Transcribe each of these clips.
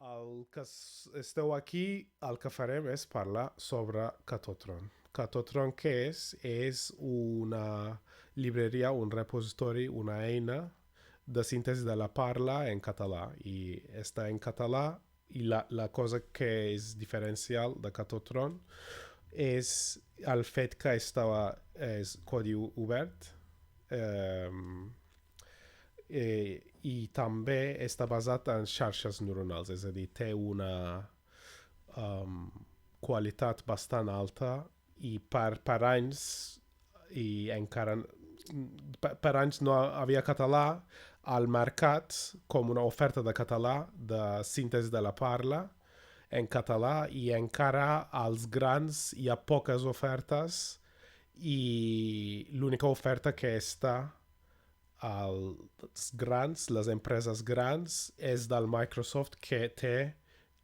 El que esteu aquí, el que farem és parlar sobre Catotron. Catotron què és? És una llibreria, un repositori, una eina de síntesi de la parla en català. I està en català i la cosa que és diferencial de Catotron és el fet que és codi obert, eh, i també està basat en xarxes neuronals, és a dir, té una um, qualitat bastant alta i per anys i encara per anys no havia català al mercat com una oferta de català de síntesi de la parla en català i encara als grans hi ha poques ofertes i l'única oferta que està als grans, les empreses grans, és del Microsoft que té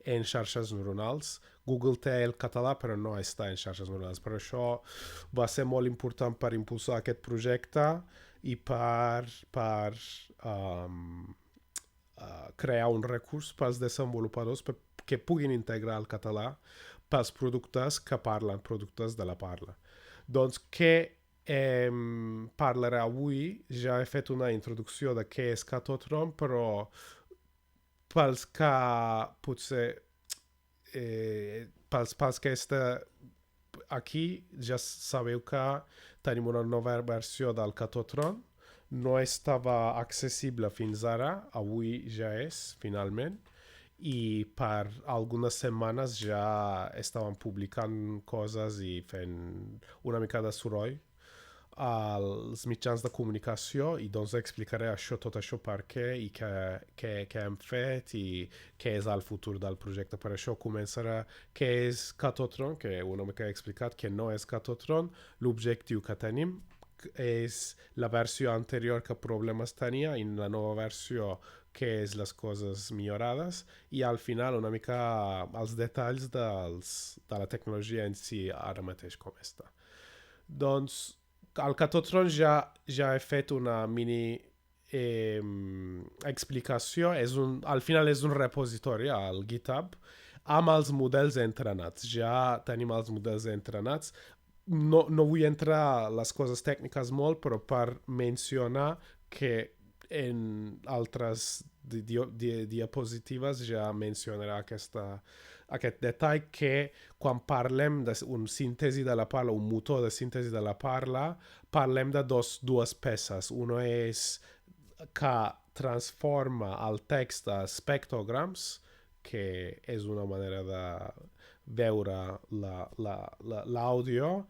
en xarxes neuronals. Google té el català però no està en xarxes neuronals. Per això va ser molt important per impulsar aquest projecte i per crear un recurs pels desenvolupadors que puguin integrar el català pels productes que parlen, productes de la parla. Doncs què parlaré avui? Ja he fet una introducció de què és Catotron, però pels que potser pels que està aquí ja sabeu que tenim una nova versió del Catotron. No estava accessible fins ara, avui ja és, finalment, i per algunes setmanes ja estaven publicant coses i fent una mica de soroll als mitjans de comunicació i doncs explicaré tot això per què i què hem fet i què és el futur del projecte. Per això començarà què és Catotron, que una mica he explicat que no és Catotron, l'objectiu que tenim és la versió anterior que problemes tenia i la nova versió que és les coses millorades i al final una mica els detalls de la tecnologia en si ara mateix com està. Doncs al Catotron ja he fet una mini explicació. Al final és un repositori al GitHub amb els models entrenats. Ja tenim els models entrenats. No vull entrar a les coses tècniques molt, però per mencionar que en altres diapositives ja mencionarà aquest detall que quan parlem d'un síntesi de la parla, un motor de síntesi de la parla, parlem de dues peces. Una és que transforma el text a espectrograms, que és una manera de veure l'àudio,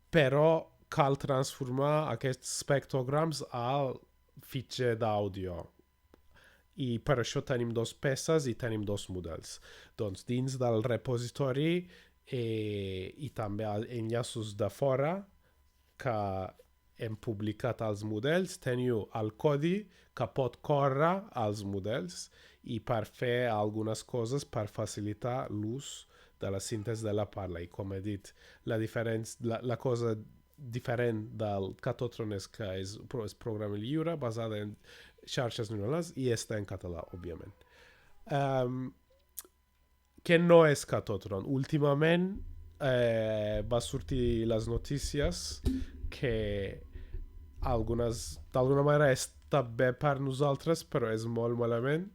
però cal transformar aquests espectrograms al fitxer d'àudio. I per això tenim dos peces i tenim dos models. Doncs dins del repositori i també enllaços de fora que hem publicat els models, teniu el codi que pot córrer als models i per fer algunes coses per facilitar l'ús de la síntesi de la parla. I com he dit, la cosa diferent del Catotron és que és programa lliure basada en xarxes neuronals i està en català, òbviament. Què no és Catotron? Últimament va sortir les notícies que d'alguna manera està bé per nosaltres, però és molt malament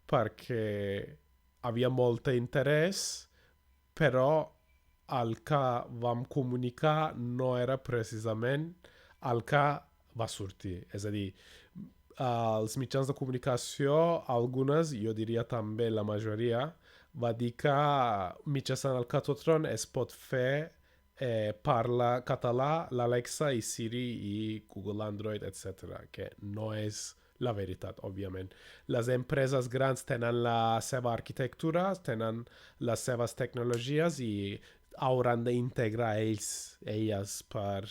perquè havia molt interès, però el que vam comunicar no era precisament el que va sortir. És a dir, els mitjans de comunicació, algunes, jo diria també la majoria, va dir que mitjançant el Catotron es pot fer parla català, l'Alexa i Siri i Google Android, etc. Que no és la veritat, òbviament. Les empreses grans tenen la seva arquitectura, tenen les seves tecnologies i hauran d'integrar elles per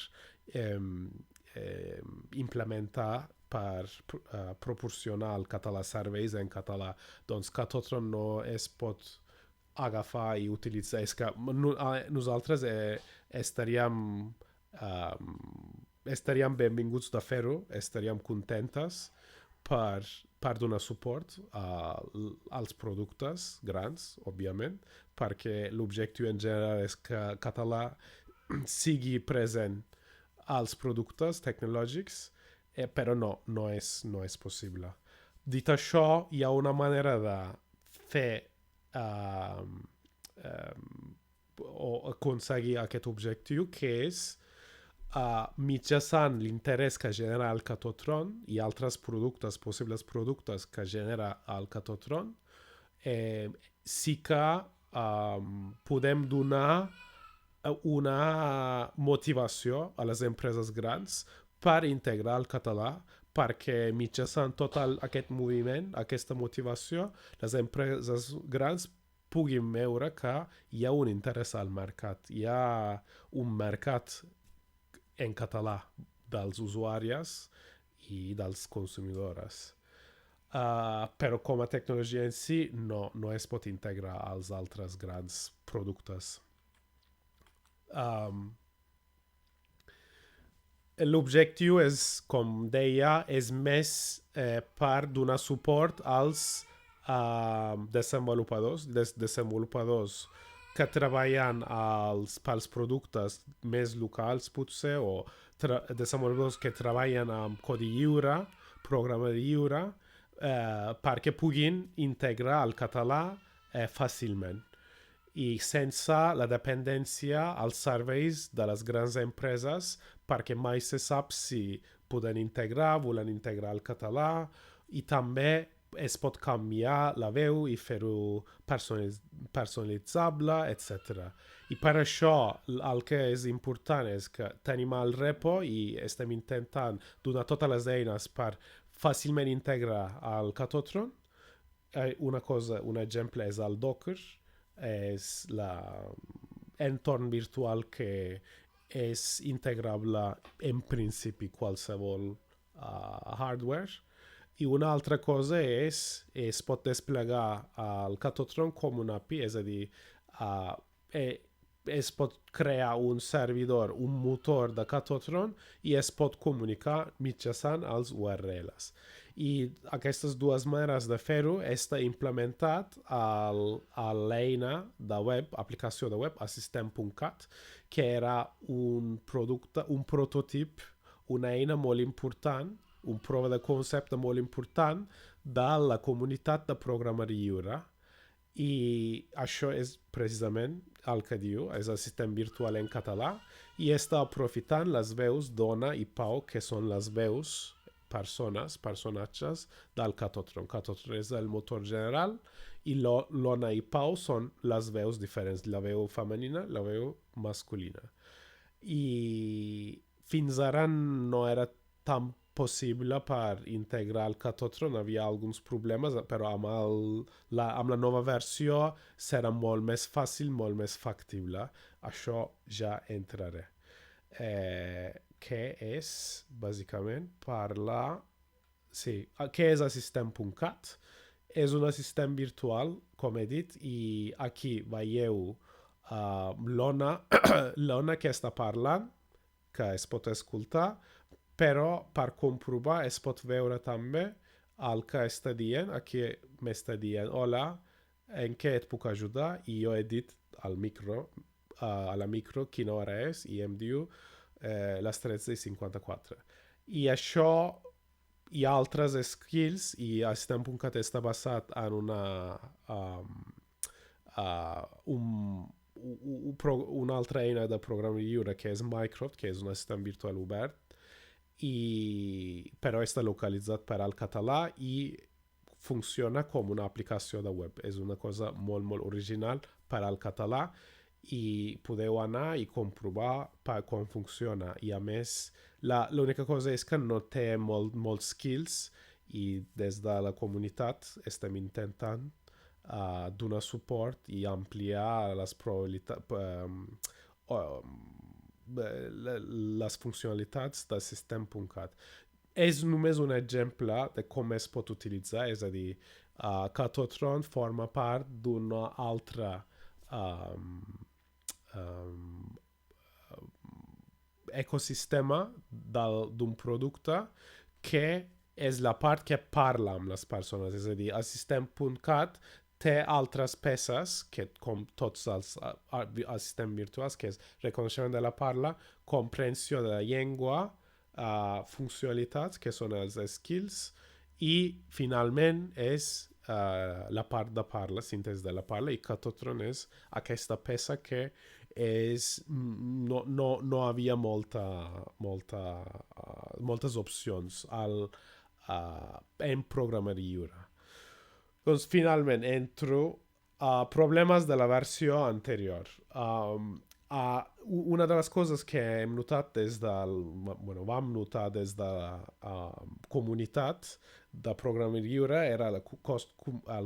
implementar, per proporcionar el català serveis en català. Doncs Catotron no es pot agafar i utilitzar. És que nosaltres estaríem benvinguts de fer-ho, estaríem contentes per per donar suport als productes grans, òbviament, perquè l'objectiu en general és que català sigui present als productes tecnològics, però no és possible. Dit això, hi ha una manera de fer o aconseguir aquest objectiu, que és mitjançant l'interès que genera el Catotron i altres productes, possibles productes que genera el Catotron, sí que podem donar una motivació a les empreses grans per integrar el català, perquè mitjançant tot aquest moviment, aquesta motivació, les empreses grans puguin veure que hi ha un interès al mercat, hi ha un mercat en català dels usuaris i dels consumidors. Però com a tecnologia en si no es pot integrar als altres grans productes. L'objectiu és, com deia, és més per donar suport als desenvolupadors que treballen pels productes més locals, potser, o desenvolupadors que treballen amb codi lliure, programa lliure, perquè puguin integrar el català fàcilment i sense la dependència als serveis de les grans empreses, perquè mai se sap si volen integrar el català, i també es pot canviar la veu i fer-ho personalitzable, etc. I per això el que és important és que tenim el repo i estem intentant donar totes les eines per fàcilment integrar el Catotron. Un exemple és el Docker, és l'entorn virtual que és integrable en principi qualsevol hardware. I una altra cosa és es pot desplegar el Catotron com un API, és a dir, es pot crear un servidor, un motor de Catotron, i es pot comunicar mitjançant els URLs. I aquestes dues maneres de fer-ho està implementat a l'eina de web, aplicació de web, assistent.cat, que era un prototip, una eina molt important, una prova de concepte molt important de la comunitat de programari lliure. I això és precisament el que diu, és assistent virtual en català, i està aprofitant les veus d'Ona i Pau, que són les veus personatges del Catotron. Catotron és el motor general i l'Ona i Pau són les veus diferents, la veu femenina, la veu masculina. I fins ara no era tan possible per integrar el Catotron, havia alguns problemes, però amb la nova versió serà molt més fàcil, molt més factible. Això ja entraré. Que és, bàsicament, Parla... Sí, què és assistent.cat? És un assistent virtual, com he dit, i aquí veieu l'Ona que està parlant, que es pot escoltar, però per comprovar es pot veure també el que està dient. Aquí m'està dient, hola, en què et puc ajudar? I jo he dit al micro, a la micro quina hora és, i em diu les 13:54. I això, hi ha altres skills, i assistent.cat està basat en una altra eina de programa lliure, que és Microsoft, que és un assistent virtual obert, però està localitzat per al català i funciona com una aplicació de web. És una cosa molt, molt original per al català, i podeu anar i comprovar com funciona. I a més, l'única cosa és que no té molts skills, i des de la comunitat estem intentant donar suport i ampliar les les funcionalitats d'assistent.cat. És només un exemple de com es pot utilitzar, és a dir, Catotron forma part d'una altra ecosistema d'un producte que és la part que parla amb les persones, és a dir, assistent.cat té altres peces, que com tots els assistents virtuals, que és reconeixement de la parla, comprensió de la llengua, funcionalitats, que són els skills, i finalment és la part de parla, síntesi de la parla, i Catotron és aquesta peça que no havia moltes opcions en programari lliure. Doncs finalment entro a problemes de la versió anterior. Una de les coses que hem notat vam notar des de la comunitat de programari lliure era el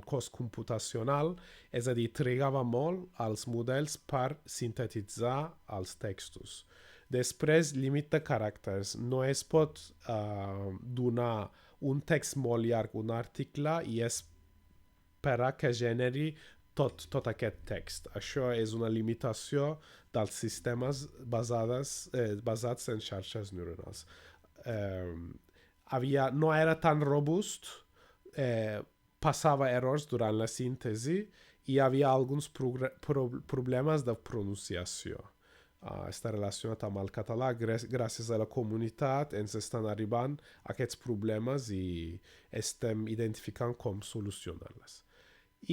cost computacional, és a dir, trigava molt els models per sintetitzar els textos. Després, límit de caràcters. No es pot donar un text molt llarg, un article, i esperar que generi tot aquest text. Això és una limitació dels sistemes basats en xarxes neuronals. No era tan robust, passava errors durant la síntesi i hi havia alguns problemes de pronunciació. Està relacionat amb el català. Gràcies a la comunitat ens estan arribant aquests problemes i estem identificant com solucionar-les.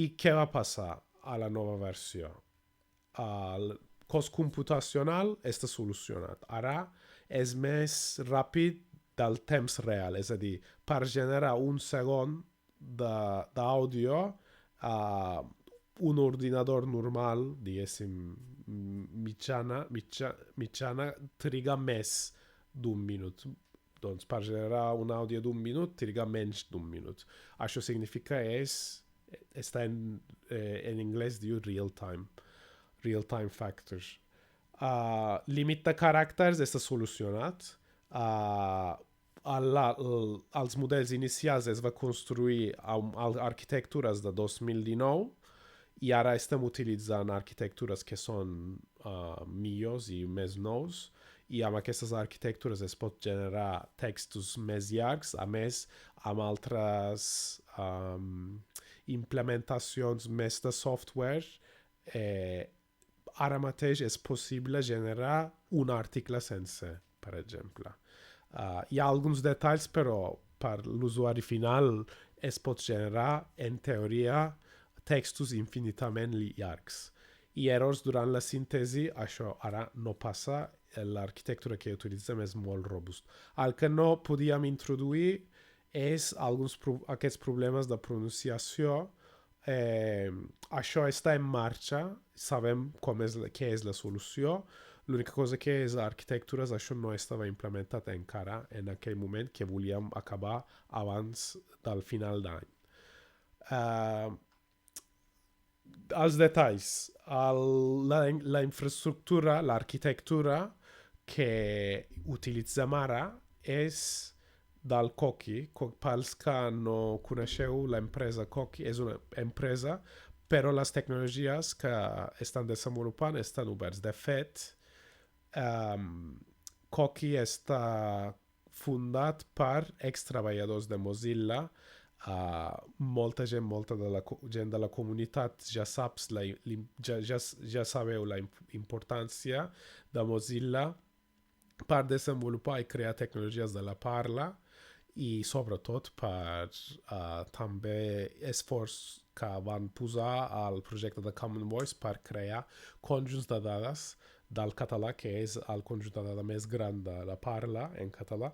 I què va passar a la nova versió? El cost computacional està solucionat. Ara és més ràpid del temps real, és a dir, per generar un segon d'àudio, un ordinador normal, diguéssim, mitjana, triga més d'un minut. Doncs per generar un àudio d'un minut, triga menys d'un minut. Això significa està en anglès diu real time factors. Límit de caràcters està solucionat. Els models inicials es va construir amb arquitectures de 2019 i ara estem utilitzant arquitectures que són millors i més nous, i amb aquestes arquitectures es pot generar textos més llargs, a més amb altres implementacions més de software. Ara mateix és possible generar un article sencer, per exemple. Hi ha alguns detalls, però per l'usuari final es pot generar, en teoria, textos infinitament llargs. I errors durant la síntesi, això ara no passa, l'arquitectura que utilitzem és molt robust. El que no podíem introduir és aquests problemes de pronunciació. Això està en marxa, sabem què és la solució. L'única cosa que és arquitectures, això no estava implementat encara en aquell moment, que volíem acabar abans del final d'any. Els detalls. La infraestructura, l'arquitectura que utilitzem ara és del coqui. Pels que no coneixeu, l'empresa coqui és una empresa, però les tecnologies que estan desenvolupant estan oberts. De fet, coqui està fundat per extreballadors de Mozilla. Molta de la gent de la comunitat ja sabeu la importància de Mozilla per desenvolupar i crear tecnologies de la parla, i sobretot per també esforç que van posar al projecte de Common Voice per crear conjunts de dades del català, que és el conjunt de dades més gran de la parla en català.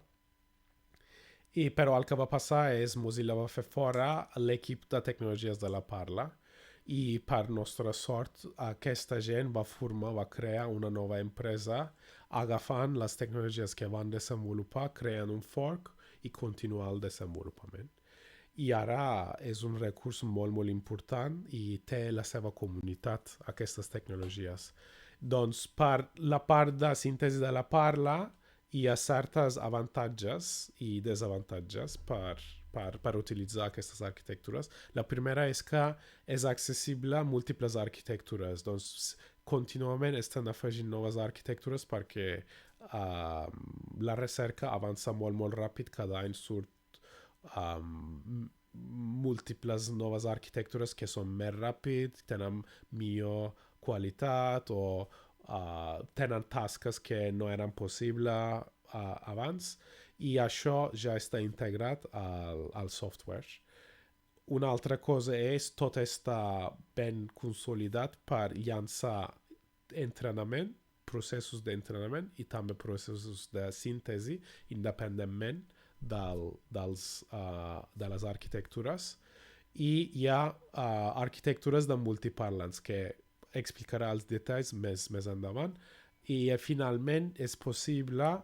Però el que va passar és Mozilla va fer fora l'equip de tecnologies de la parla, i per nostra sort aquesta gent va crear una nova empresa agafant les tecnologies que van desenvolupar, creant un fork i continuar el desenvolupament. I ara és un recurs molt, molt important i té la seva comunitat, aquestes tecnologies. Doncs per la part de síntesi de la parla hi ha certes avantatges i desavantatges per utilitzar aquestes arquitectures. La primera és que és accessible a múltiples arquitectures. Doncs contínuament estan afegint noves arquitectures perquè la recerca avança molt, molt ràpid. Cada any surt múltiples noves arquitectures que són més ràpids, tenen millor qualitat o tenen tasques que no eren possibles abans, i això ja està integrat al software. Una altra cosa és tot està ben consolidat per llançar entrenament, processos d'entrenament i també processos de síntesi independentment de les arquitectures, i hi ha arquitectures de multiparlants que explicarà els detalls més endavant, i finalment és possible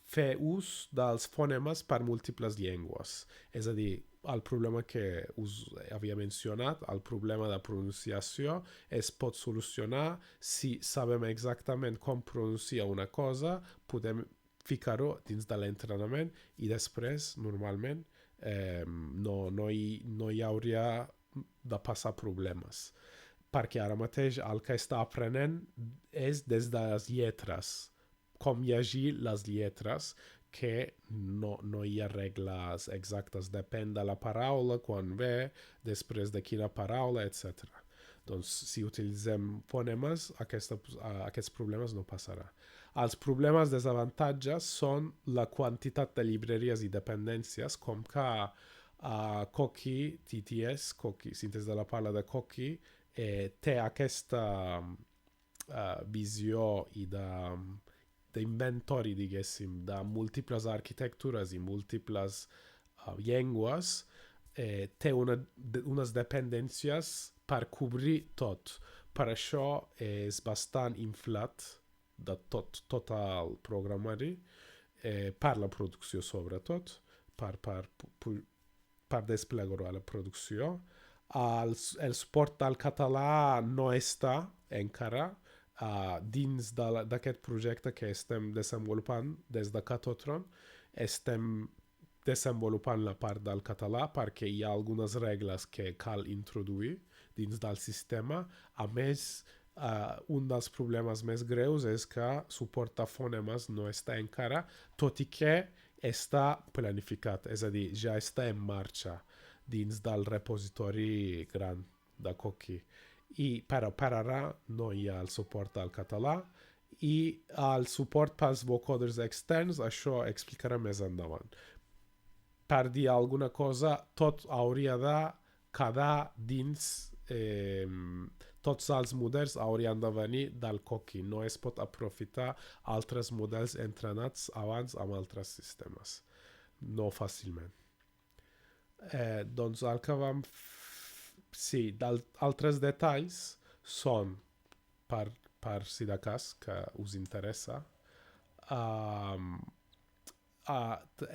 fer ús dels fonemes per múltiples llengües. És a dir, el problema que us havia mencionat, el problema de pronunciació, es pot solucionar si sabem exactament com pronunciar una cosa, podem ficar-ho dins de l'entrenament i després, normalment, no hi hauria de passar problemes. Perquè ara mateix el que està aprenent és des de les lletres, com llegir les lletres, que no hi ha regles exactes, depèn de la paraula, quan ve, després de quina paraula, etc. Doncs si utilitzem fonemes, aquests problemes no passarà. Els problemes desavantatges són la quantitat de llibreries i dependències, com que coqui, TTS, coqui, síntesi de la Parla de coqui, té aquesta visió i d'inventori, diguéssim, de múltiples arquitectures i múltiples llengües, té unes dependències per cobrir tot. Per això és bastant inflat de tot el programari, per la producció sobretot, per desplegar la producció. El suport del català no està encara dins d'aquest projecte que estem desenvolupant des de Catotron. Estem desenvolupant la part del català perquè hi ha algunes regles que cal introduir dins del sistema. A més, un dels problemes més greus és que suportar fonemes no està encara, tot i que està planificat, és a dir, ja està en marxa dins del repositori gran de coqui. Però per ara no hi ha el suport al català, i el suport pels vocoders externs, això explicarà més endavant. Per dir alguna cosa, tot hauria de quedar dins, tots els models haurien de venir del coqui, no es pot aprofitar altres models entrenats abans amb altres sistemes, no fàcilment. Doncs el que vam sí, altres detalls són, per si de cas que us interessa,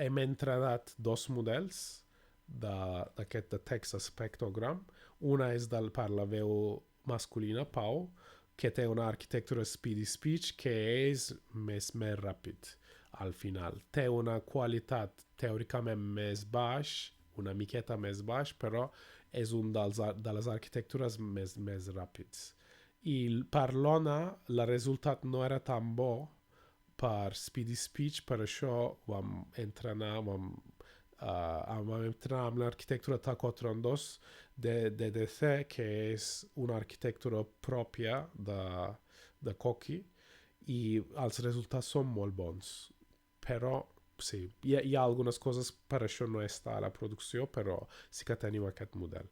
hem entrenat dos models d'aquest de text espectrogram. Una és per la veu masculina, Pau, que té una arquitectura speedy speech que és més ràpid al final. Té una qualitat teòricament més baix, una miqueta més baix, però és un de les arquitectures més ràpids. I per l'Ona, el resultat no era tan bo per speedy speech, per això vam entrenar amb l'arquitectura Catotron 2 de DDC, que és una arquitectura pròpia de coqui, i els resultats són molt bons. Però sí, hi ha algunes coses, per això no està a la producció, però sí que tenim aquest model.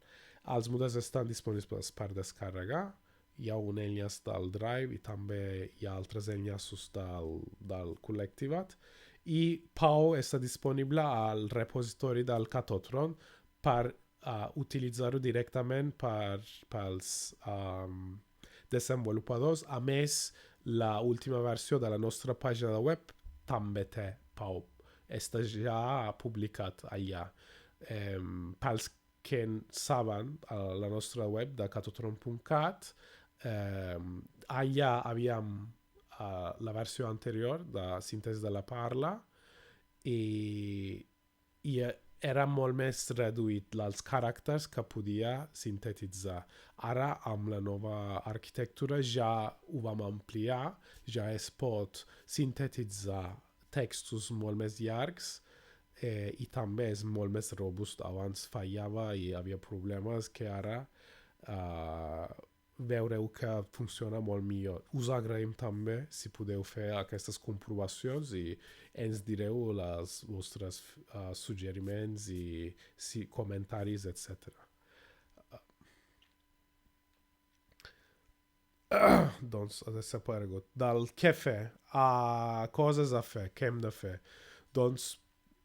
Els models estan disponibles per descarregar, hi ha un enllaç del Drive i també hi ha altres enllaços del Col·lectivat, i Pau està disponible al repositori del Catotron per utilitzar-ho directament pels desenvolupadors. A més, l'última versió de la nostra pàgina web també té Pau. Està ja publicat allà. Pels que saben, a la nostra web de catotron.cat, allà havíem la versió anterior de Síntesi de la Parla, i era molt més reduït els caràcters que podia sintetitzar. Ara, amb la nova arquitectura, ja ho vam ampliar, ja es pot sintetitzar textos molt més llargs, i també és molt més robust. Abans fallava i hi havia problemes que ara veureu que funciona molt millor. Us agraïm també si podeu fer aquestes comprovacions i ens direu els vostres suggeriments i comentaris, etc. Doncs ha desaparegut. Del què fer, a coses a fer, què hem de fer. Doncs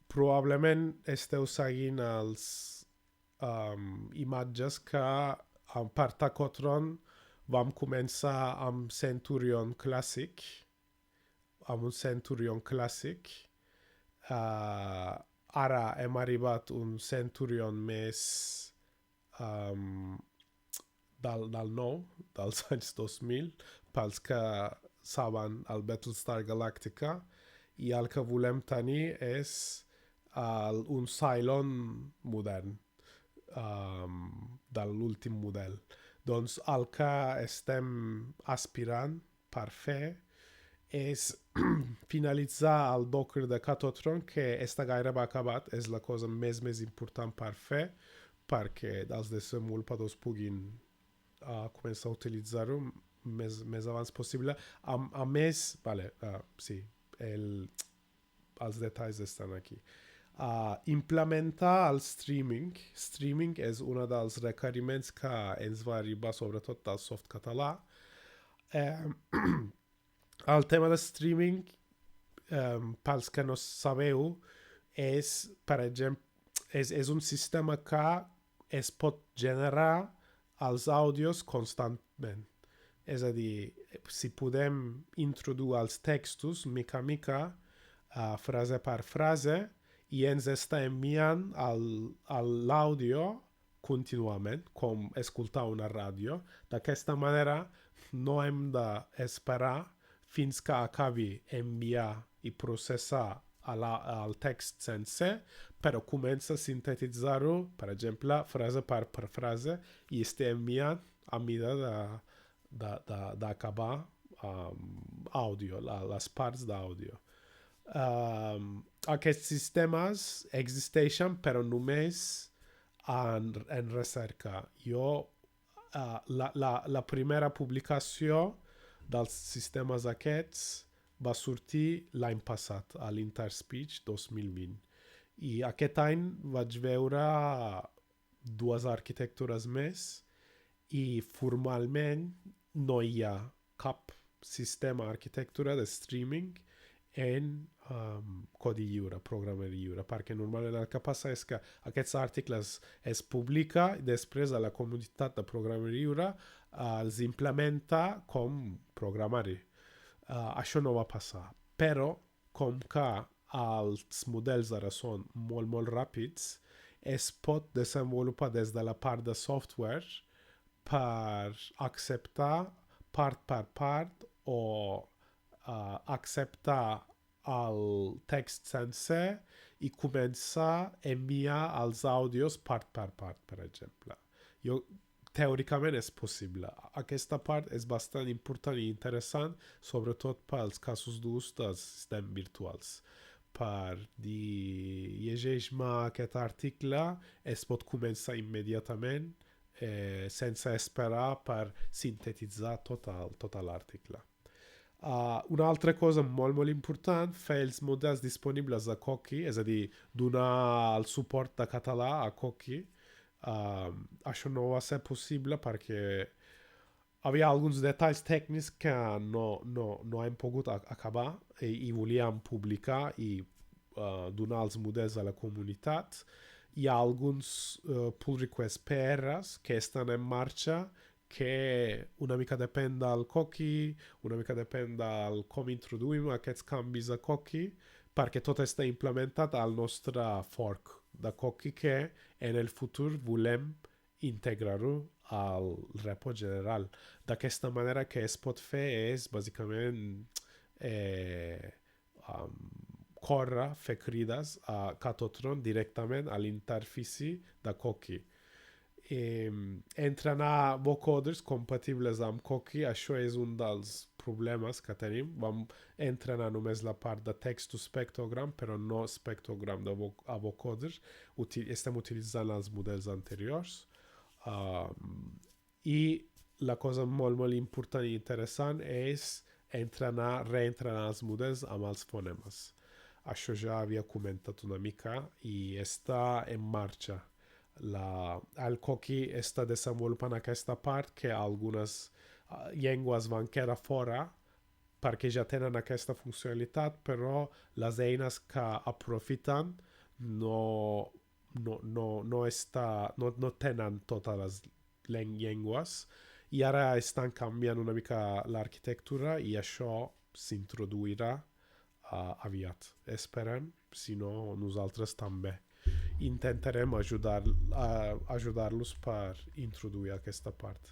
probablement esteu seguint els imatges que per Catotron vam començar amb Centurion clàssic, amb un Centurion clàssic. Ara hem arribat a un Centurion més del nou, dels anys 2000, pels que saben el Battlestar Galactica, i el que volem tenir és un Cylon modern, de l'últim model. Doncs el que estem aspirant per fer és finalitzar el Docker de Catotron, que està gairebé acabat, és la cosa més important per fer, perquè els desenvolupadors puguin començar a utilitzar-ho més abans possible. A més, sí, els detalls estan aquí. Implementar el streaming. Streaming és un dels requeriments que ens va arribar sobretot del soft català. El tema de streaming, pels que no sabeu, és, per exemple, és un sistema que es pot generar els àudios constantment. És a dir, si podem introduir els textos mica a mica, frase per frase, i ens està enviant l'àudio contínuament, com escoltar una ràdio. D'aquesta manera no hem d'esperar fins que acabi enviar i processar el text sencer, però comença a sintetitzar-ho, per exemple, frase per frase, i està enviant a mida d'acabar àudio, les parts d'àudio. Aquests sistemes existeixen, però només en recerca. La primera publicació dels sistemes aquests va sortir l'any passat, a l'Interspeech 2020. I aquest any vaig veure 2 arquitectures més i formalment no hi ha cap sistema arquitectura de streaming en codi lliure, programari lliure, perquè normalment el que passa és que aquests articles es publica i després a la comunitat de programari lliure els implementa com programari. Això no va passar, però com que els models ara són molt ràpids, es pot desenvolupar des de la part de software per acceptar part per part o acceptar el text sencer i començar a enviar els àudios part per part, per exemple. Teòricament és possible. Aquesta part és bastant important i interessant, sobretot pels casos d'ús dels sistemes virtuals. Per dir, llegeix-me aquest article, es pot començar immediatament sense esperar per sintetitzar tot l'article. Una altra cosa molt important, fer els models disponibles a coqui, és a dir, donar el suport de català a coqui. Això no va ser possible perquè havia alguns detalls tècnics que no hem pogut acabar i volíem publicar i donar els models a la comunitat. Hi ha alguns pull request PRs que estan en marxa que una mica depèn del coqui, una mica depèn del com introduïm aquests canvis a coqui, perquè tot està implementat al nostre fork de coqui que en el futur volem integrar-ho al repo general. D'aquesta manera que es pot fer és bàsicament córrer, fer crides a Catotron directament a l'interfici de coqui. entrenar vocoders compatibles amb coqui, això és un dels problemes que tenim. Vam entrenar només la part de text to spectrogram, però no spectrogram a vocoders. Estem utilitzant els models anteriors. I la cosa molt, molt important i interessant és reentrenar els models amb els fonemes. Això ja havia comentat una mica i està en marxa. El coqui està desenvolupant aquesta part que algunes llengües van quedar fora perquè ja tenen aquesta funcionalitat, però les eines que aprofiten no tenen totes les llengües i ara estan canviant una mica l'arquitectura i això s'introduirà aviat. Esperem, si no nosaltres també. Intentarem ajudar-los per introduir aquesta part.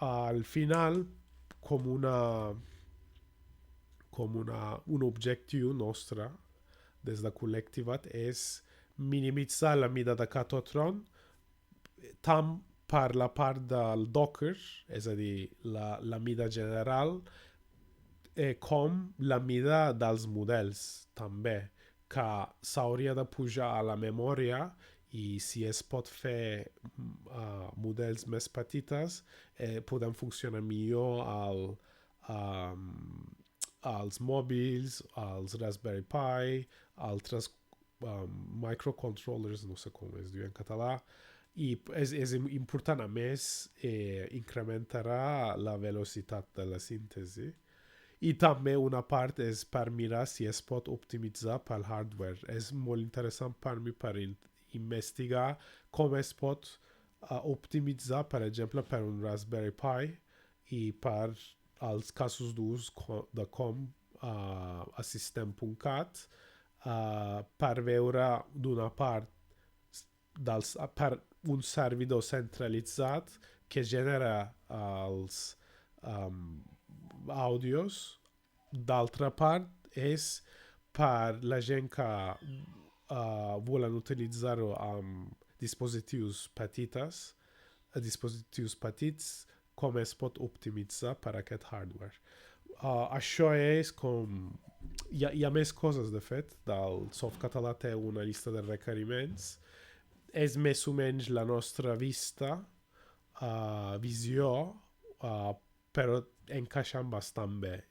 Al final, un objectiu nostre des de Col·lectivat és minimitzar la mida de Catotron tant per la part del Docker, és a dir, la mida general, com la mida dels models també, que s'hauria de pujar a la memòria i si es pot fer models més petites podem funcionar millor als mòbils, als Raspberry Pi, altres microcontrollers, no sé com es diu en català, i és important, a més, incrementarà la velocitat de la síntesi. I també una part és per mirar si es pot optimitzar pel hardware. És molt interessant per mi per investigar com es pot optimitzar, per exemple, per un Raspberry Pi i per als casos d'ús de com a system.cat per veure d'una part per un servidor centralitzat que genera els àudios, d'altra part és per la gent que volen utilitzar-ho amb dispositius petits, com es pot optimitzar per aquest hardware. Això és com... Hi ha més coses, de fet. El Softcatalà té una llista de requeriments. És més o menys la nostra visió, però encaixant bastant bé.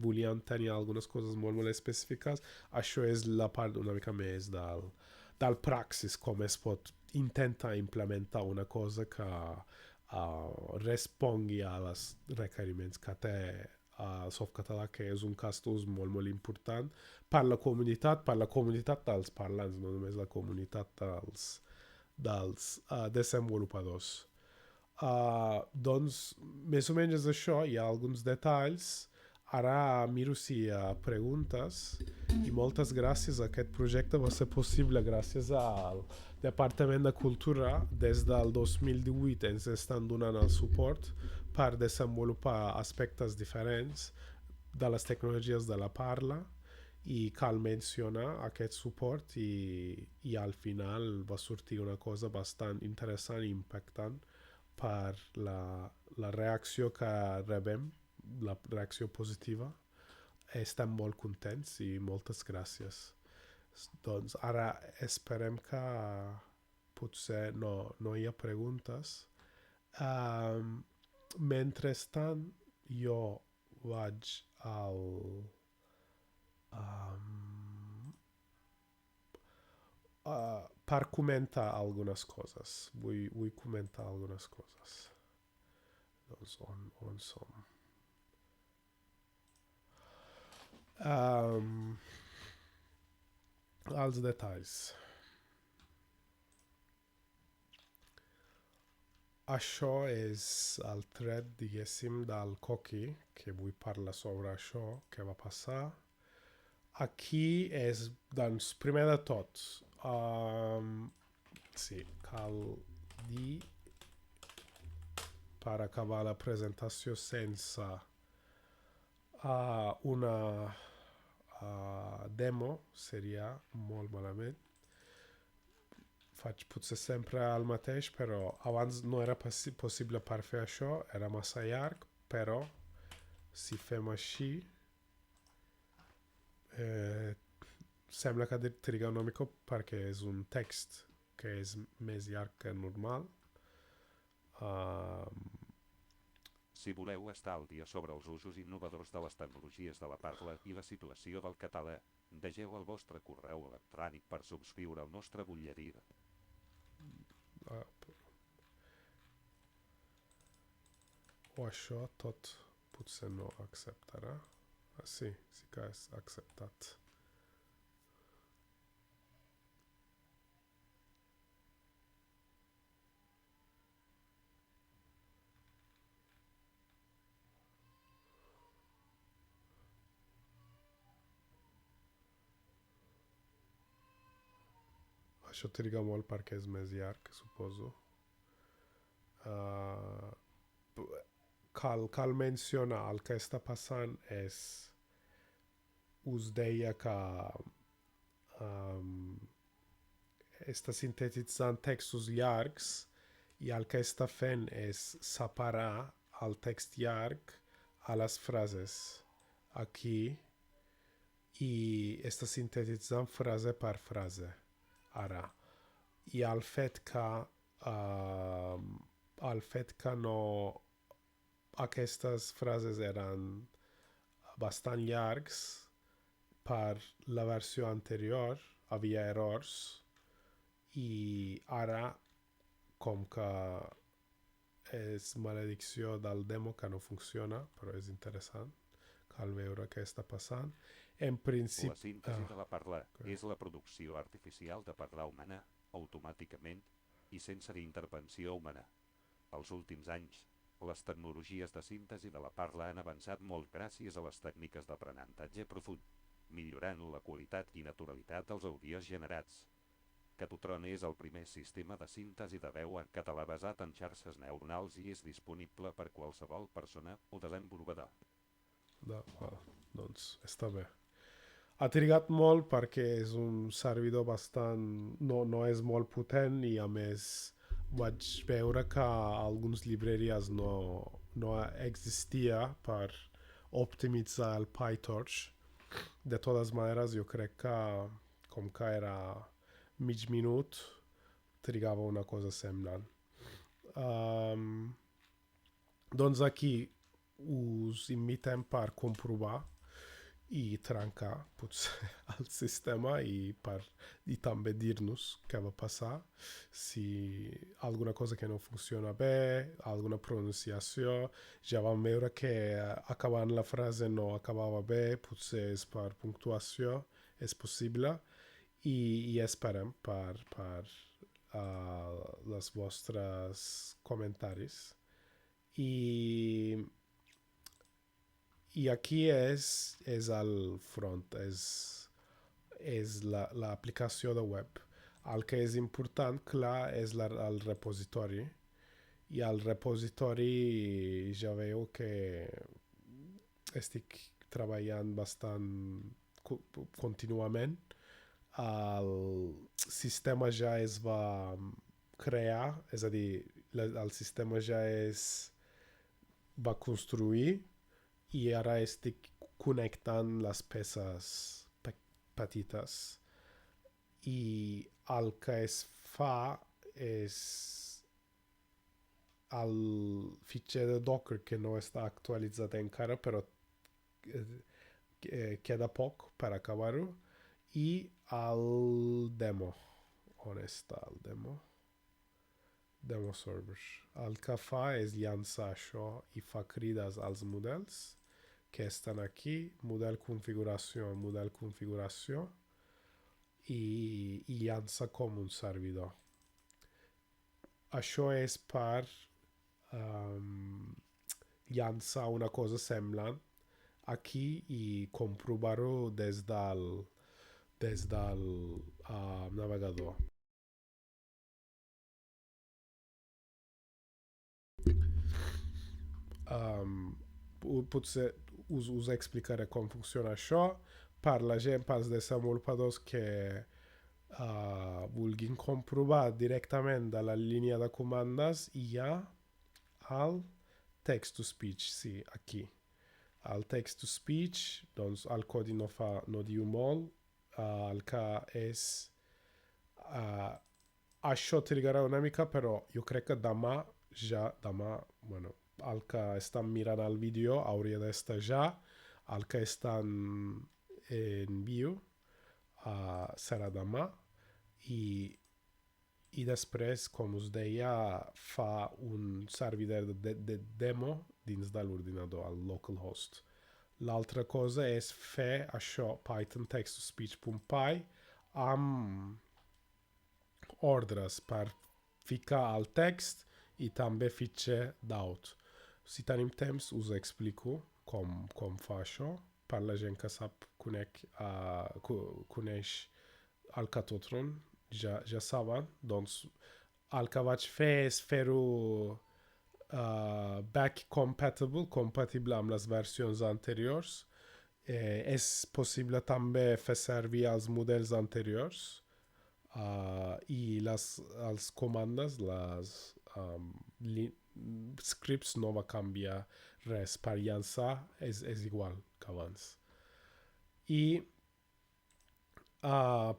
Volien tenir algunes coses molt, molt específiques. Això és la part una mica més del praxis, com es pot intentar implementar una cosa que respongui als requeriments que té el Softcatalà, que és un cas d'ús molt, molt important per la comunitat dels parlants, no només la comunitat dels desenvolupadors. Doncs, més o menys és això, hi ha alguns detalls. Ara miro si hi ha preguntes i moltes gràcies. Aquest projecte va ser possible gràcies al Departament de Cultura. Des del 2018 ens estan donant el suport per desenvolupar aspectes diferents de les tecnologies de la Parla i cal mencionar aquest suport i al final va sortir una cosa bastant interessant i impactant per la reacció que rebem, la reacció positiva. Estem molt contents i moltes gràcies. Doncs ara esperem que potser no hi ha preguntes. Mentrestant, jo vaig per comentar algunes coses. Vull comentar algunes coses. Doncs on som? Els detalls. Això és el tret, diguéssim, del coqui, que vull parlar sobre això, què va passar. Aquí és, doncs, primer de tot, sí, cal dir, per acabar la presentació sense una demo, seria molt malament. faig potser sempre el mateix, però abans no era possible per fer això, era massa llarg, però si fem així sembla que triga una mica perquè és un text que és més llarg que normal. Si voleu estar al dia sobre els usos innovadors de les tecnologies de la parla i la situació del català, vegeu el vostre correu electrònic per subscriure el nostre butlletí. O això tot potser no acceptarà. Sí, sí que és acceptat. Això triga molt perquè és més llarg, suposo. Cal mencionar el que està passant és... Us deia que està sintetitzant textos llargs i el que està fent és separar el text llarg a les frases aquí i està sintetitzant frase per frase ara. I el fet que no aquestes frases eren bastant llargs per la versió anterior havia errors i ara com que és maledicció del demo que no funciona, però és interessant, cal veure què està passant. En principi... La síntesi de la parla és la producció artificial de parla humana automàticament i sense intervenció humana. Els últims anys, les tecnologies de síntesi de la parla han avançat molt gràcies a les tècniques d'aprenentatge profund, millorant la qualitat i naturalitat dels àudios generats. Catotron és el primer sistema de síntesi de veu en català basat en xarxes neuronals i és disponible per qualsevol persona o desenvolupador. Doncs està bé. Ha trigat molt perquè és un servidor bastant... No és molt potent i a més vaig veure que algunes llibreries no existia per optimitzar el PyTorch. De totes maneres, jo crec que com que era mig minut, trigava una cosa semblant. Doncs aquí us invitem per comprovar i trencar potser el sistema i també dir-nos què va passar, si alguna cosa que no funciona bé, alguna pronunciació. Ja vam veure que acabant la frase no acabava bé, potser és per puntuació, és possible, i esperem per les vostres comentaris. I aquí és el front, és l'aplicació de web. El que és important, clar, és el repositori. I al repositori ja veieu que estic treballant bastant contínuament. El sistema ja es va crear, és a dir, el sistema ja va construir i ara estic connectant les peces petites i el que es fa és el fitxer de Docker que no està actualitzat encara, però queda poc per acabar-ho, i el demo. On està el demo? Demo servers. El que fa és llançar això i fa crides als models que estan aquí, model configuració, i llança com un servidor. Això és per llançar una cosa semblant aquí i comprovar-ho des del navegador. Potser us explicaré com funciona això. Per la gent, pels desenvolupadors que vulguin comprovar directament de la línia de comandes, hi ha el text-to-speech, sí, aquí. El text-to-speech, doncs el codi no diu molt, el que és... això trigarà una mica, però jo crec que demà, bueno, el que estan mirant el vídeo hauria d'estar ja, el que estan en viu serà demà, i després, com us deia, fa un servidor de demo dins de l'ordinador, el localhost. L'altra cosa és fer això, Python text-to-speech.py, amb ordres per ficar el text i també fitxer d'aut. Si tenim temps us explico com fa això. Per la gent que sap, coneix el Catotron, ja saben. Doncs el que vaig fer és fer-ho back compatible amb les versions anteriors. És possible també fer servir els models anteriors. I les comandes, les scripts no va canviar res. Per llançar és igual que abans. I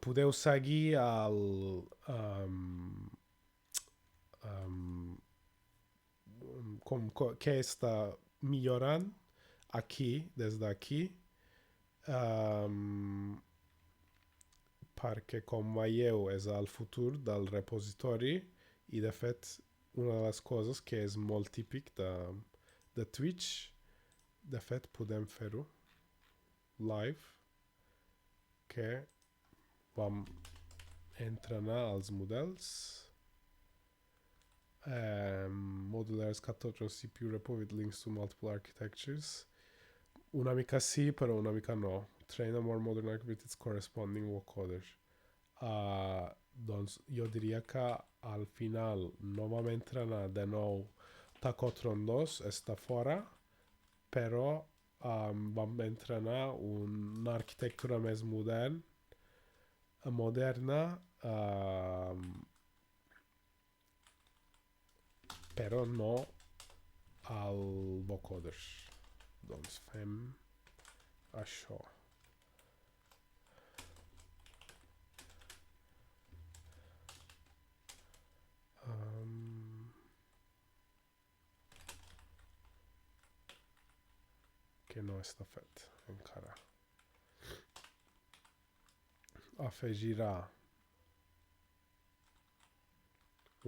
podeu seguir què està millorant aquí, des d'aquí. Perquè, com veieu, és el futur del repositori i, de fet, una de les coses que és molt típic de Twitch, de fet, podem fer-ho live, que vam entrenar els models. Modulars, Catotron, CPU, repo with links to multiple architectures. Una mica sí, però una mica no. Train a more modern architecture with its corresponding vocoder. Doncs jo diria que al final no vam entrenar de nou Catotron 2, està fora, però vam entrenar una arquitectura més moderna, però no el vocoder. Doncs fem això. Que no està fet encara. Afegirà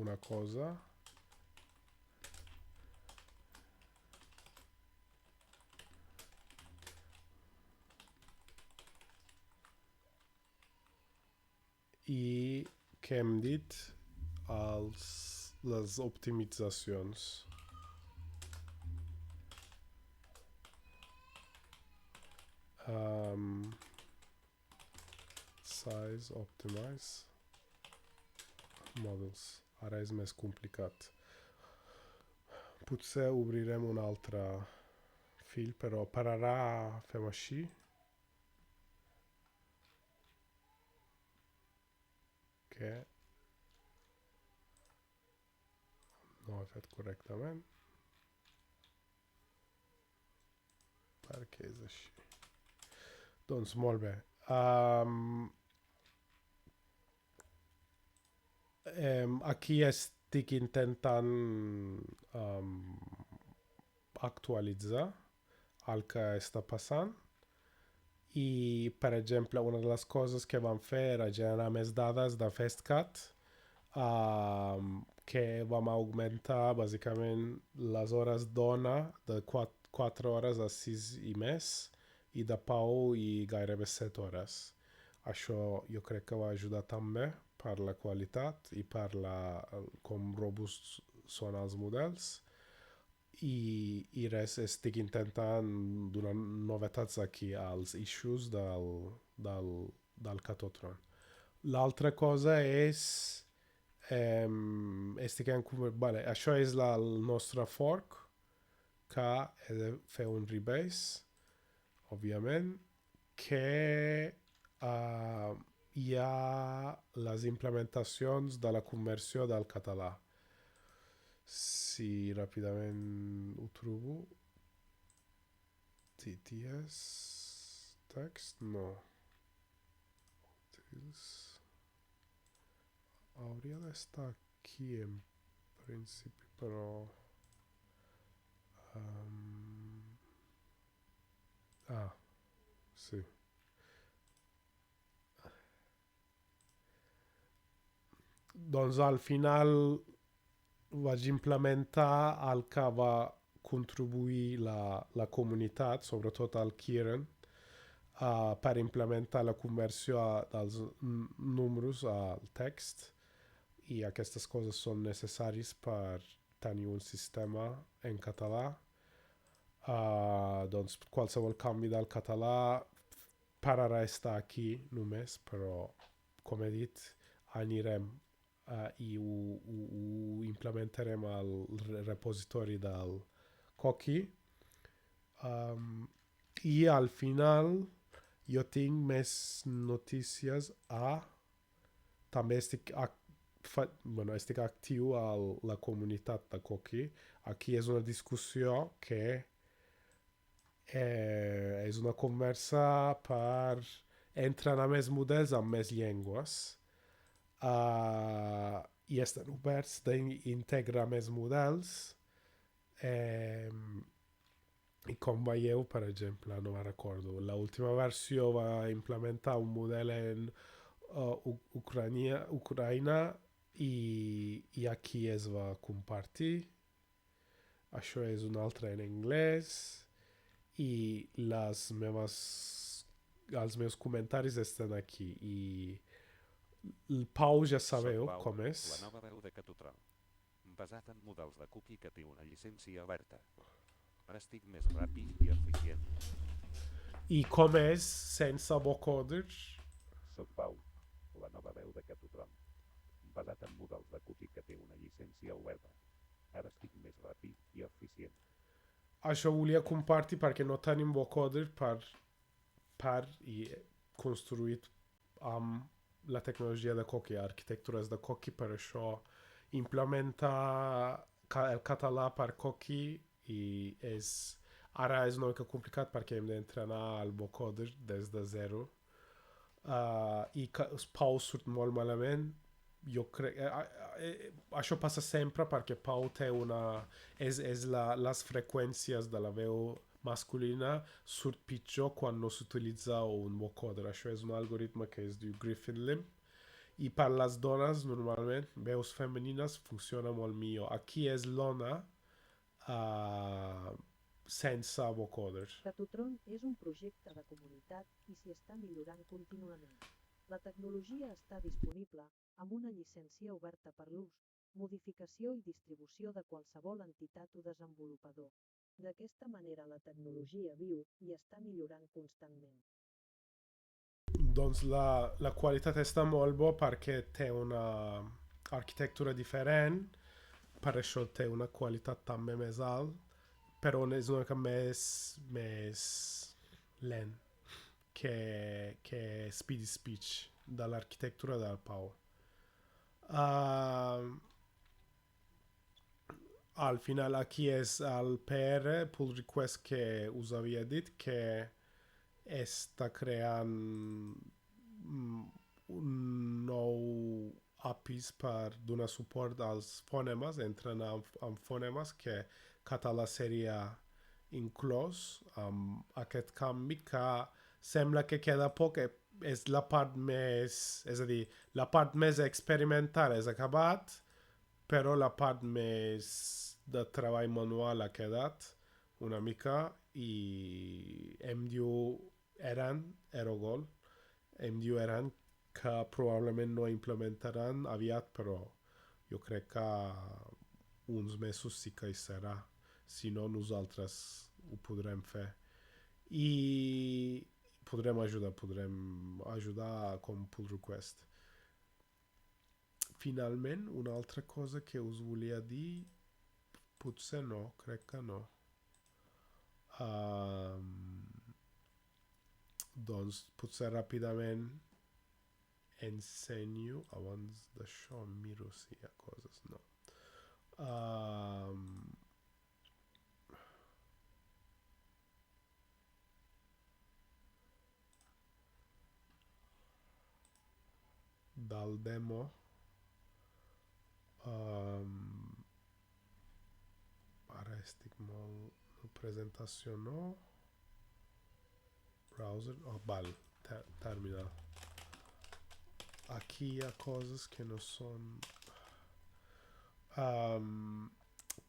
una cosa i que hem dit les optimitzacions. Size, optimize, models. Ara és més complicat. Potser obrirem un altre fill, però per ara fem així. Que no ho he fet correctament. Perquè és així. Doncs molt bé. Aquí estic intentant actualitzar el que està passant i, per exemple, una de les coses que vam fer era generar més dades de FastCat, que vam augmentar bàsicament les hores d'ona de 4 hores a 6 i més, i de pau i gairebé 7 hores. Això jo crec que va ajudar també per la qualitat i per com robusts són els models. I res, estic intentant donar novetats aquí als issues del Catotron. L'altra cosa és... Vale, això és el nostre fork, que he de fer un rebase, òbviament, que hi ha les implementacions de la conversió del català. Si ràpidament ho trobo. TTS text? No. Hauria d'estar aquí en principi, però... sí. Doncs al final vaig implementar el que va contribuir la comunitat, sobretot el Kieran, per implementar la conversió dels números al text, i aquestes coses són necessàries per tenir un sistema en català. Doncs qualsevol canvi del català per ara està aquí només, però com he dit anirem i ho implementarem al repositori del coqui. I al final jo tinc més notícies també estic actiu a la comunitat de coqui. Aquí és una discussió que és una conversa per entrenar més models amb més llengües, i estan oberts d'integrar més models, i com veieu, per exemple, no me'n recordo, l'última versió va implementar un model en Ucraïna i aquí es va compartir. Això és un altre en anglès, i els meus comentaris estan aquí, i el Pau ja sabeu Pau, com és. la nova veu de Catotron, basat en models de cookie que té una llicència oberta. Ara estic més ràpid i eficient. I com és sense vocoder? Soc Pau, la nova veu de Catotron, basat en models de cookie que té una llicència oberta. Ara estic més ràpid i eficient. Això volia compartir perquè no tenim vocoder i construït amb la tecnologia de coqui, arquitectures de coqui, per això implementar el català per coqui ara és una mica complicat perquè hem d'entrenar el vocoder des de zero, i Pau surt molt malament. Jo crec... això passa sempre perquè Pau té les freqüències de la veu masculina surt pitjor quan no s'utilitza un vocoder. Això és un algoritme que es diu Griffin-Lim, i per les dones normalment veus femenines funciona molt millor. Aquí és l'ona sense vocoder. Catotron és un projecte de comunitat i s'hi està millorant contínuament. La tecnologia està disponible amb una llicència oberta per l'ús, modificació i distribució de qualsevol entitat o desenvolupador. D'aquesta manera la tecnologia viu i està millorant constantment. Doncs la qualitat està molt bo perquè té una arquitectura diferent, per això té una qualitat també més alt, però és una mica més lent que Speedy Speech de l'arquitectura del Pau. Al final aquí és el PR, pull request, que us havia dit, que està creant un nou APIs per donar suport als fonemes, entrenar amb fonemes, que català seria inclòs amb aquest canvi, que sembla que queda poc, és la part més, és a dir, la part més experimental és acabat, però la part més de treball manual ha quedat una mica, i em diu Erogol, em diu Eran que probablement no implementaran aviat, però jo crec que uns mesos sí que hi serà, si no nosaltres ho podrem fer. I podrem ajudar com pull request. Finalment, una altra cosa que us volia dir, potser no, crec que no. Doncs potser ràpidament ensenyo, abans d'això miro si hi ha coses, no. Del demo ara estic molt... presentació no, browser, val, terminal. Aquí hi ha coses que no són...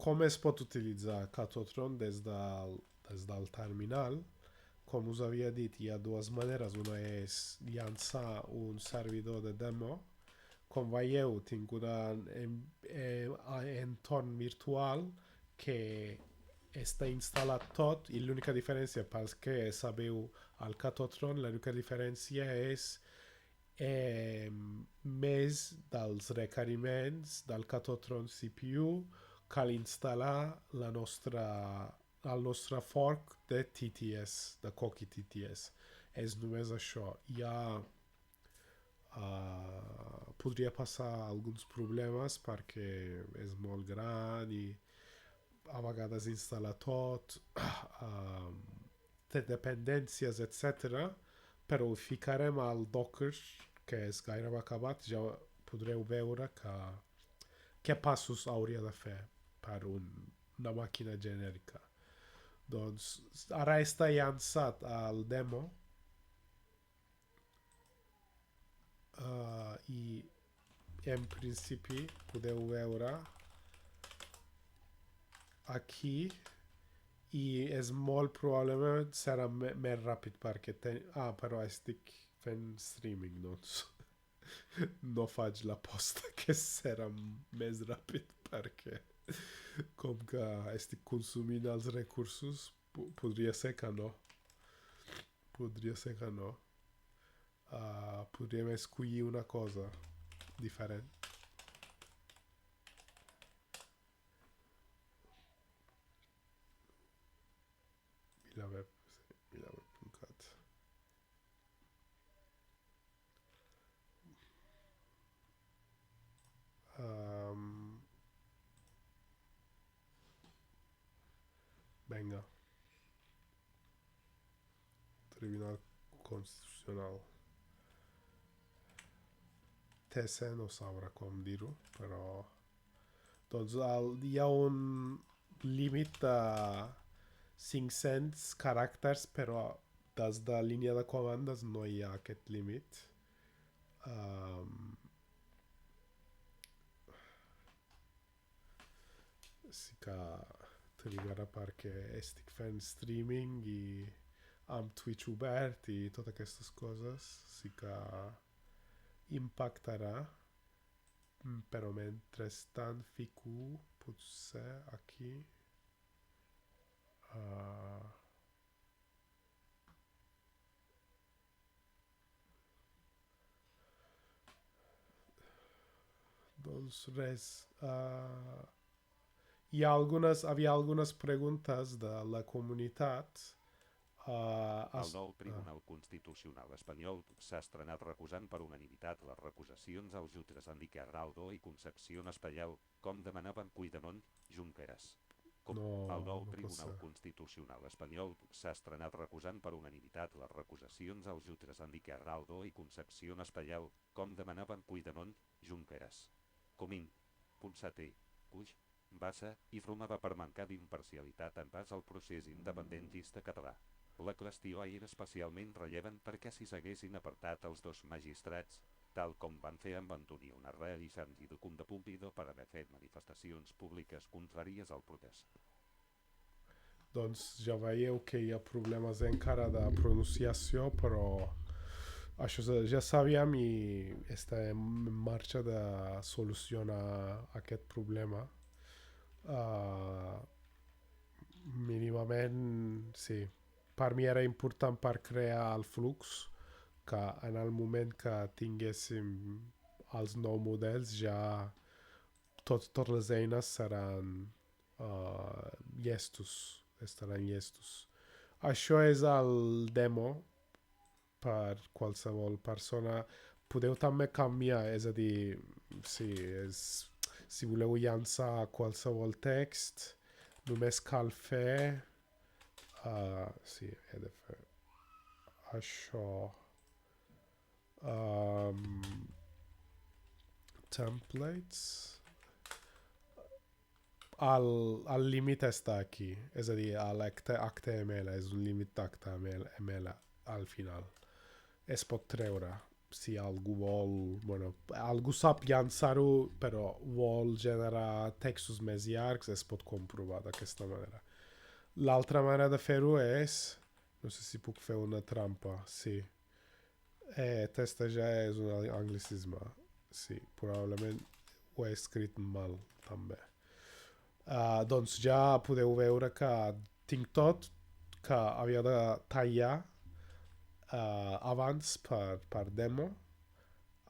com es pot utilitzar Catotron des del terminal? Com us havia dit, hi ha dues maneres. Una és llançar un servidor de demo. Com veieu, tinc un entorn virtual que està instal·lat tot i l'única diferència, pels que sabeu el Catotron, l'única diferència és més dels requeriments del Catotron CPU. Cal instal·lar el nostre fork de TTS, de coqui.ai. És només això. Podria passar alguns problemes perquè és molt gran i a vegades instal·la tot, té dependències, etc. Però ho ficarem al Docker, que és gairebé acabat, ja podreu veure què passos hauria de fer per una màquina genèrica. Doncs ara està llançat al demo i en principi podeu veure aquí i és molt probablement serà més ràpid perquè però estic fent streaming, doncs no faig l'aposta que serà més ràpid perquè com que estic consumint els recursos podria ser que no. Podríem escollir una cosa diferent. Milaveb.cat. Venga. Tribunal Constitucional. TC no sabrà com dir-ho, però... Doncs hi ha un límit de 500 caràcters, però des de línia de comandes no hi ha aquest límit. Sí que trigarà perquè estic fent streaming i amb Twitch obert i totes aquestes coses sí que impactarà, però mentrestant fico potser aquí doncs res, havia algunes preguntes de la comunitat. El nou Tribunal Constitucional espanyol s'ha estrenat recusant per unanimitat les recusacions als jutges Enrique Arnaldo i Concepción Espallal, com demanaven Puigdemont, Junqueras. El nou Tribunal Constitucional espanyol s'ha estrenat recusant per unanimitat les recusacions als jutges Enrique Arnaldo i Concepción Espallal, com demanaven Puigdemont, Junqueras. Comín, Ponsatí, Puig, Bassa i Romeva per mancar d'imparcialitat en pas al procés independentista català. La qüestió era especialment rellevant perquè si s'haguessin apartat els dos magistrats, tal com van fer amb Antonio Narra i Sándido Cundapumpido per haver fet manifestacions públiques contràries al protest. Doncs ja veieu que hi ha problemes encara de pronunciació, però això ja sabíem i estem en marxa de solucionar aquest problema. Mínimament, sí. Per mi era important per crear el flux que en el moment que tinguéssim els nous models ja totes les eines seran estaran llestos. Això és el demo per qualsevol persona. podeu també canviar, és a dir, si voleu llançar qualsevol text, només cal fer... sí, he de fer això. Templates. El límit està aquí, és a dir, l'HTML és un límit d'HTML al final. Es pot treure si algú vol, bueno, algú sap llançar-ho, però vol generar textos més llargs, es pot comprovar d'aquesta manera. L'altra manera de fer-ho és, no sé si puc fer una trampa, sí. Testejar és un anglicisme, sí, probablement ho he escrit mal, també. Doncs ja podeu veure que tinc tot que havia de tallar abans per demo.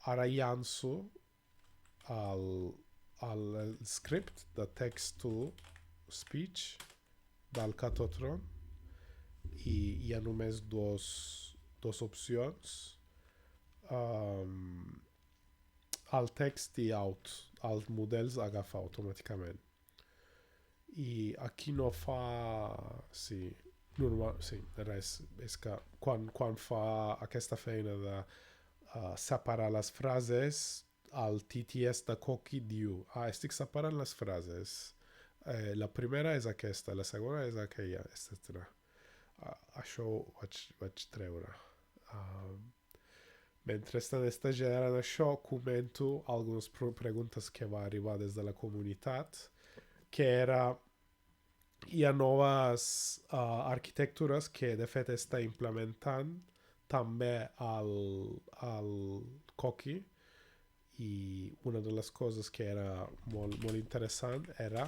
Ara llanço el script de text to speech del Catotron i hi ha només dos opcions, el text i out, els models agafa automàticament. I aquí no fa... sí, res. És que quan fa aquesta feina de separar les frases, el TTS de coqui diu estic separant les frases. La primera és aquesta, la segona és aquella, etc. Això ho vaig treure. Mentre està generant això, comento algunes preguntes que va arribar des de la comunitat, que era... hi ha noves arquitectures que de fet està implementant també el coqui, i una de les coses que era molt interessant era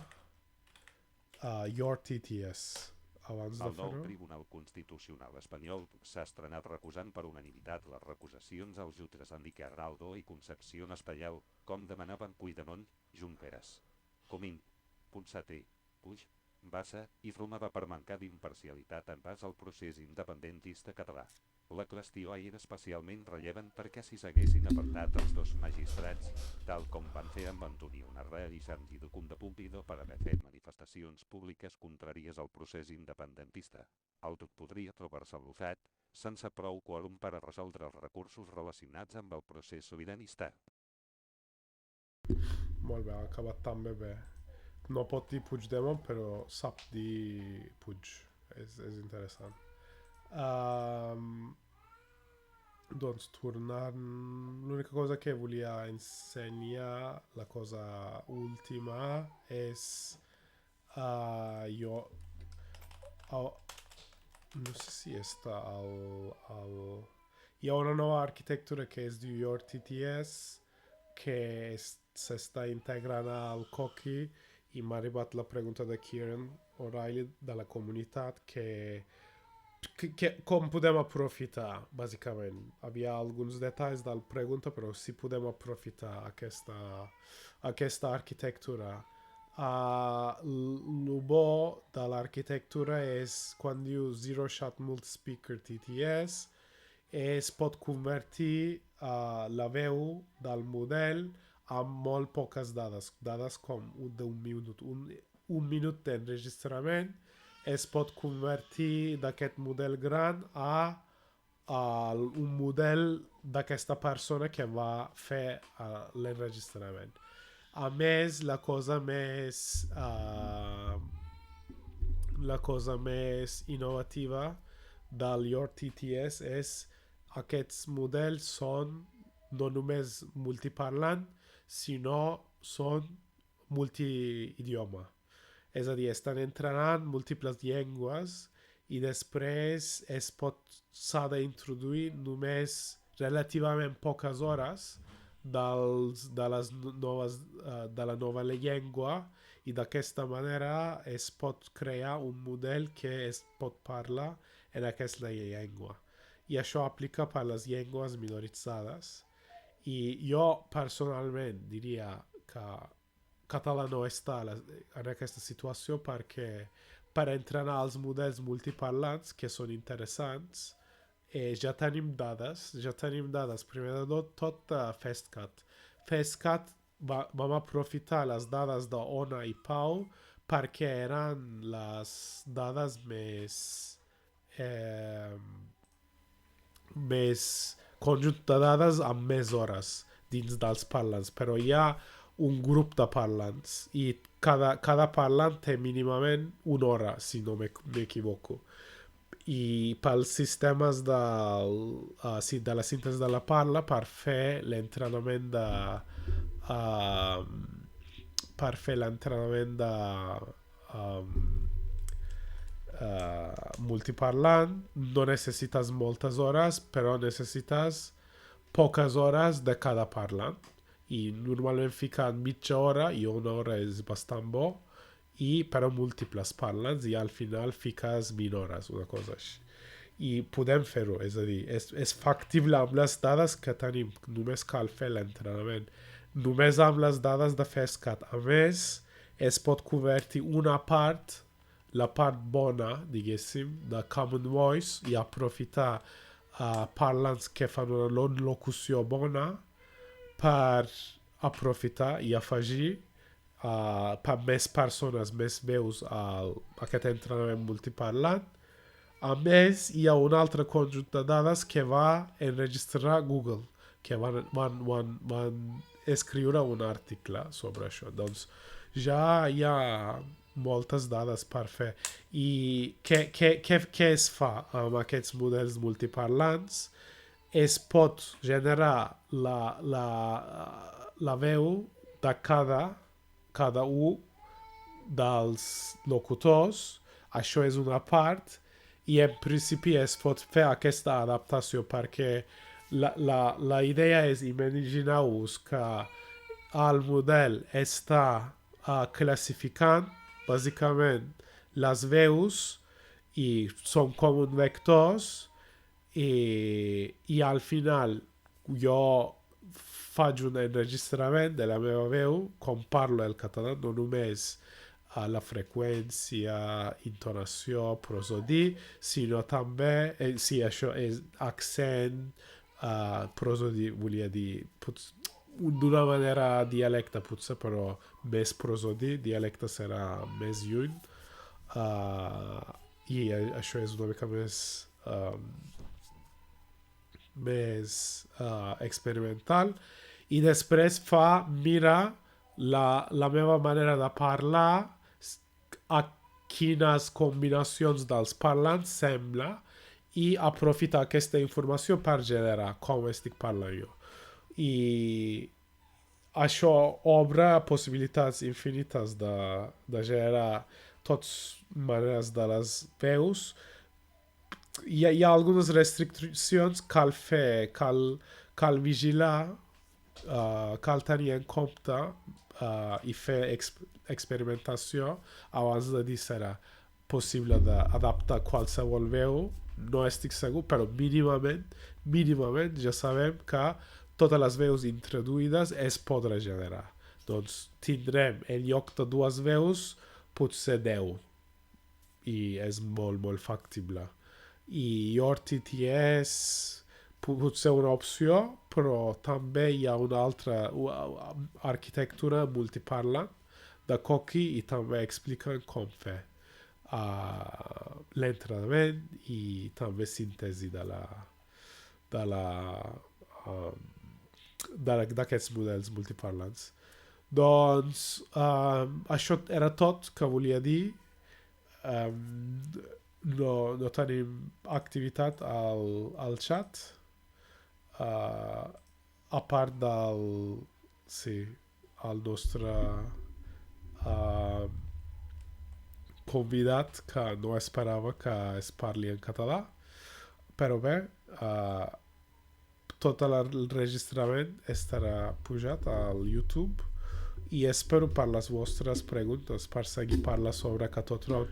your TTS. Abans de El nou fer-ho... Tribunal Constitucional espanyol s'ha estrenat recusant per unanimitat les recusacions als jutges Enrique Arnaldo i Concepción Espallal, com demanaven Puigdemont, Junqueras, Comín, Ponsatí, Puig, Bassa i Romeva per mancar d'imparcialitat en base al procés independentista català. La qüestió era especialment rellevant perquè si s'haguessin apartat els dos magistrats, tal com van fer amb Antonio Narra i Santi de Condepumpido per haver fet manifestacions públiques contràries al procés independentista, el tot podria trobar-se l'ofat, sense prou quòrum per a resoldre els recursos relacionats amb el procés sobiranista. Molt bé, ha acabat també bé. No pot dir Puigdemont, però sap dir Puig. És interessant. Doncs tornant... l'única cosa que volia ensenyar, la cosa última, és... no sé si està hi ha una nova arquitectura que es diu Your TTS, que s'està integrant al coqui, i m'ha arribat la pregunta de Kieran O'Reilly de la comunitat que com podem aprofitar, bàsicament. Havia alguns detalls de la pregunta, però si podem aprofitar aquesta arquitectura. El bo de l'arquitectura és quan diu Zero Shot Multispeaker TTS, es pot convertir la veu del model amb molt poques dades com d'un minut. Un minut d'enregistrament es pot convertir d'aquest model gran a un model d'aquesta persona que va fer l'enregistrament. A més, la cosa més innovativa del Your TTS és aquests models són no només multiparlant, sinó són multiidioma. És a dir, estan entrenant múltiples llengües i després s'ha d'introduir només relativament poques hores de la nova llengua, i d'aquesta manera es pot crear un model que es pot parlar en aquesta llengua. I això aplica per les llengües minoritzades. I jo personalment diria que català no està en aquesta situació perquè per entrenar els models multiparlants, que són interessants, ja tenim dades, primer de tot de FastCat. FastCat vam aprofitar les dades d'Ona i Pau perquè eren les dades més conjunt de dades amb més hores dins dels parlants, però hi ha un grup de parlants i cada parlant té mínimament una hora, si no m'equivoco. I pels sistemes de la síntesi de la parla, per fer l'entrenament de multiparlant, no necessites moltes hores, però necessites poques hores de cada parlant. I normalment fiquen mitja hora i una hora és bastant bo, però múltiples parlants i al final fiques 20 hores, una cosa així. I podem fer-ho, és a dir, és factible amb les dades que tenim, només cal fer l'entrenament. Només amb les dades de FastCat. A més, es pot convertir una part, la part bona, diguéssim, de Common Voice i aprofitar parlants que fan una locució bona per aprofitar i afegir per més persones, més veus a aquest entrenament multiparlant. A més, hi ha un altre conjunt de dades que va enregistrar Google, que van escriure un article sobre això. Doncs ja hi ha moltes dades per fer. I què es fa amb aquests models multiparlants? Es pot generar la veu de cada un dels locutors. Això és una part i en principi es pot fer aquesta adaptació perquè la idea és, imagineu-vos que el model està classificant bàsicament les veus i són com un vectors i al final jo faig un enregistrament de la meva veu com parlo el català, no només la freqüència, intonació, prosodí, sinó també, això és accent, prosodí, volia dir, d'una manera dialecte potser, però més prosodí, dialecte serà més lluny, i això és una mica més experimental. I després mira la meva manera de parlar, a quines combinacions dels parlants sembla i aprofitar aquesta informació per generar com estic parlant jo. I això obre possibilitats infinites de generar totes maneres de les veus. Hi ha algunes restriccions, cal vigilar, cal tenir en compte i fer experimentació abans de dir serà possible d'adaptar qualsevol veu. No estic segur, però mínimament ja sabem que totes les veus introduïdes es podrà generar. Doncs tindrem en lloc de 2 veus potser 10 i és molt, molt factible. I RTTS pot ser una opció, però també hi ha una altra arquitectura multiparlant de coqui i també expliquen com fer l'entrenament i també síntesi d'aquests models multiparlants. Doncs això era tot que volia dir. No tenim activitat al xat, a part el nostre convidat que no esperava que es parli en català, però bé, tot l'enregistrament estarà pujat al YouTube i espero per les vostres preguntes, per seguir parlar sobre Catotron.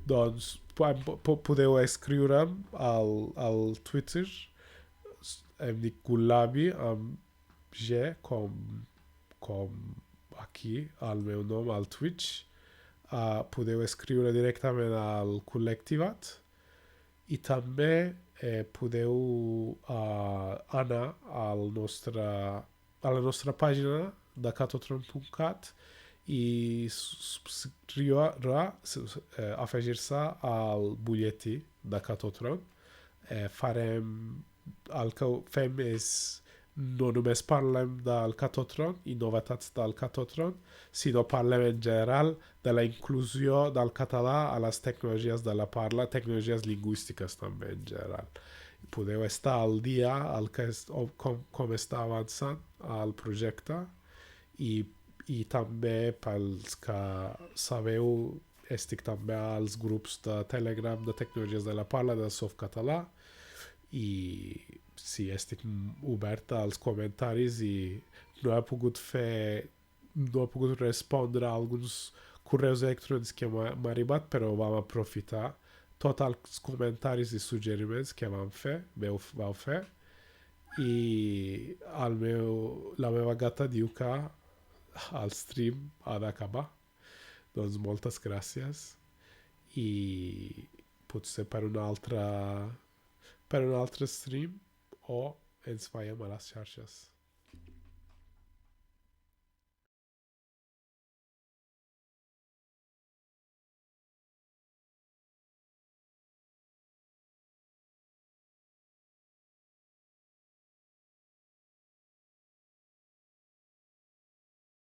Doncs podeu escriure'm al Twitter, em dic Gulabi amb G com aquí el meu nom al Twitch. Podeu escriure directament al Col·lectivat i també podeu anar a la nostra pàgina de catotron.cat i afegir-se al butlletí de Catotron. El que fem és no només parlem del Catotron i novetats del Catotron, sinó parlem en general de la inclusió del català a les tecnologies de la parla, tecnologies lingüístiques també en general. Podeu estar al dia com està avançant el projecte i també pels que sabeu estic també als grups de Telegram de tecnologies de la parla de Softcatalà i sí, estic oberta als comentaris i no he pogut respondre a alguns correus electrònics que m'ha arribat, però vam aprofitar tots els comentaris i suggeriments que vau fer i la meva gata diu que el stream ha d'acabar. Doncs moltes gràcies i potser per un altre stream o ens veiem a les xarxes.